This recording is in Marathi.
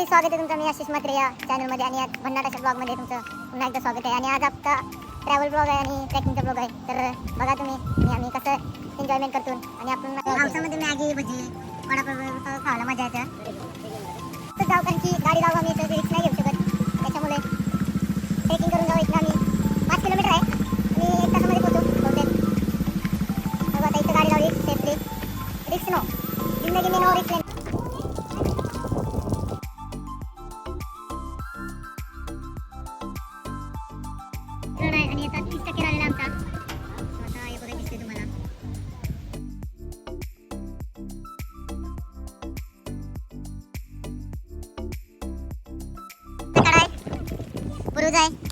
स्वागत आहे तुमचं. मी आशिष म्हात्रे या चॅनलमध्ये आणि आज भन्नाटाच्या ब्लॉगमध्ये तुमचं पुन्हा एकदा स्वागत आहे. आणि आज आपला ट्रॅव्हल ब्लॉग आहे आणि ट्रेकिंगचा ब्लॉग आहे. तर बघा तुम्ही आम्ही कसं एन्जॉयमेंट करतो आणि आपण पावसामध्ये मॅगी भजी वडापाव खायला मजा येते. तर जाऊ कारण की गाडी लावू आम्ही इथं रिक्स नाही घेऊ शकत, त्याच्यामुळे ट्रेकिंग करून जाऊ. इथं आम्ही 5 किलोमीटर आहे आणि 1 तासामध्ये पोहोचू बहुतेक. बघा आता इथं गाडी लावली सेफली. रिक्स नो, जिंदगी में नो रिक्स. आणि याचा 30% राहिलेला आमचा. आता हे बघा दिसते तुम्हाला. बुरुज आहे.